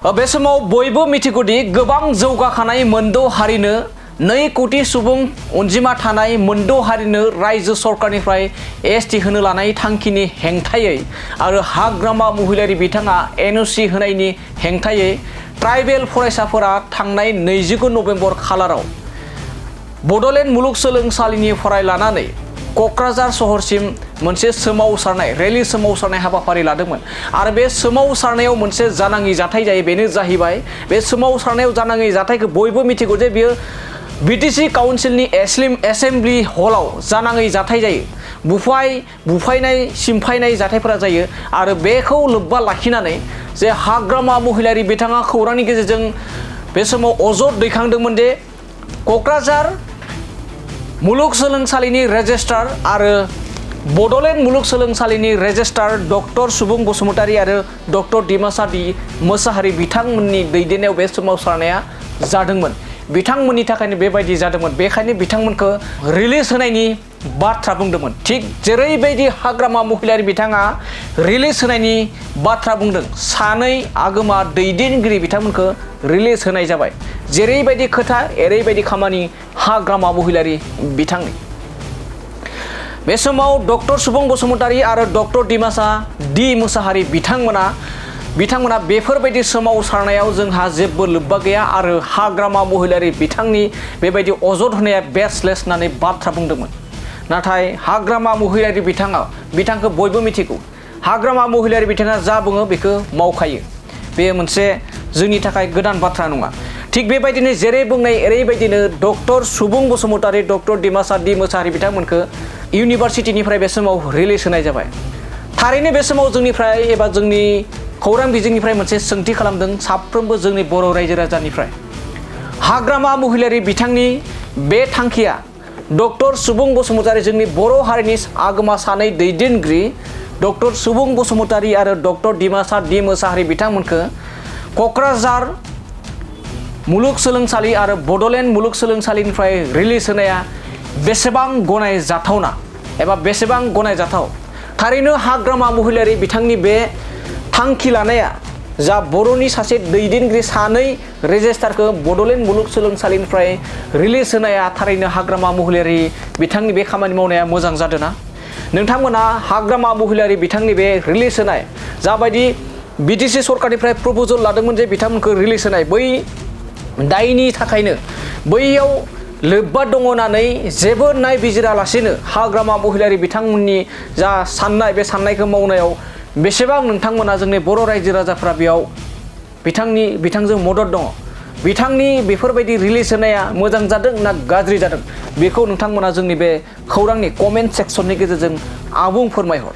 बे समाव बयबो मिथिगौदि गोबां जौगाखानाय मोनद' हारिनो 2 कोटी सुबुं अनजिमा थानाय मोनद' हारिनो रायजो सरकारनिफ्राय एसटि होनो लानाय थांखिनि हेंथायै आरो हाग्रामा महिलारि बिथाङा एनअसि होनायनि हेंथायै ट्राइबेल फरायसाफोरा थांनाय 29 नभेम्बर खालाराव बड'लेण्ड मुलुगसोलोंसालिनिफ्राय लानानै क'क्राझार सहरसिम मोनसे सोमावसारनाय रेलि सोमावसारनाय हाबाफारि लादोंमोन आरो बे सोमावसारनायाव मोनसे जानाङि जाथाय जायो। बेनो जाहैबाय बे सोमावसारनायाव जानाङि जाथायखौ बयबो मिथिगौ जे बियो बिटिसि काउन्सिलनि एसेम्ब्लि हलाव जानाङै जाथाय जायो। बुफायनाय सिमफायनाय जाथायफोरा जायो आरो बेखौ लोब्बा लाखिनानै जे हाग्रामा महिलारि बिथाङा खौरांनि गेजेरजों बे समाव अजद दैखांदोंमोन दि क'क्राझार मुलुगसोलोंसालिनि रेजिस्ट्रार आरो बड'लेण्ड मुलुगसोलोंसालिनि रेजिस्ट्रार डक्टर सुबुं बसुमतारी आरो डक्टर डिमासा मोसाहारि बिथांमोननि दैदेननायाव बे सोमावसारनाया जादोंमोन। बिथांमोननि थाखायनो बेबायदि जादोंमोन। बेखायनो बिथांमोनखौ रिलिज होनायनि बाथ्रा बुंदोंमोन। थिग जेरैबायदि हाग्रामा महिलारि बिथाङा रिलिज होनायनि बाथ्रा बुंदों, 2 आगोमा दैदेनगिरि बिथांमोनखौ रिलिज होनाय जाबाय। जेरैबायदि खोथा एरैबायदि खामानि हाग्रामा महिलारि बिथांनि। बे समाव डक्टर सुबुं बसुमतारी आरो डक्टर डिमासा मोसाहारि बिथांमोना बेफोरबायदि सोमावसारनायाव जोंहा जेबो लोब्बा गैया आरो हाग्रामा महिलारि बिथांनि बेबायदि अजद होनाया बेसलेस होननानै बाथ्रा बुंदोंमोन। नाथाय हाग्रामा महिलारि बिथांखौ बयबो मिथिगौ। हाग्रामा महिलारि बिथाङा जा बुङो बेखौ मावखायो। बे मोनसे जोंनि थाखाय गोदान बाथ्रा नङा। थिग बेबायदिनो जेरै बुंनाय एरैबायदिनो डक्टर सुबुं बसुमतारी डक्टर डिमासा मोसाहारि बिथांमोनखौ इउनिभारसिटिनिफ्राय बे समाव रिलिज होनाय जाबाय। थारैनो बे समाव जोंनिफ्राय एबा जोंनि खौरां बिजोंनिफ्राय मोनसे सोंथि खालामदों साफ्रोमबो जोंनि बर' रायजो राजानिफ्राय। हाग्रामा महिलारि बिथांनि बे थांखिया डक्टर सुबुं बसुमतारी जोंनि बर' हारिनि आगोमा 2 दैदेनगिरि डक्टर सुबुं बसुमतारी आरो डक्टर डिमासा मोसाहारि बिथांमोनखौ क'क्राझार मुलुगसोलोंसालि आरो बड'लेण्ड मुलुगसोलोंसालिनिफ्राय रिलिज होनाया बेसेबां गनायजाथावना एबा बेसेबां गनायजाथाव। थारैनो हाग्रामा महिलारि बिथांनि बे थांखि लानाया जा बर'नि सासे दैदेनगिरि 2 रेजिस्ट्रारखौ बड'लेण्ड मुलुगसोलोंसालिनिफ्राय रिलिज होनाया थारैनो हाग्रामा महिलारि बिथांनि बे खामानि मावनाया मोजां जादोंना? नोंथांमोना हाग्रामा महिलारि बिथांनि बे रिलिज होनाय जाबायदि बिटिसि सरकारनिफ्राय प्रप'जल लादोंमोन जे बिथांमोनखौ रिलिज होनाय, बै दायनि थाखायनो बैयाव लोब्बा दङ होननानै जेबो नायबिजिरालासेनो हाग्रामा महिलारि बिथांमोननि जा साननाय बे साननायखौ मावनायाव बेसेबां नोंथांमोना जोंनि बर' रायजो राजाफ्रा बेयाव बिथांजों मदद दङ? बिथांनि बेफोरबायदि रिलिज होनाया मोजां जादों ना गाज्रि जादों? बेखौ नोंथांमोना जोंनि बे खौरांनि कमेन्ट सेक्सननि गेजेरजों आबुं फोरमायहर।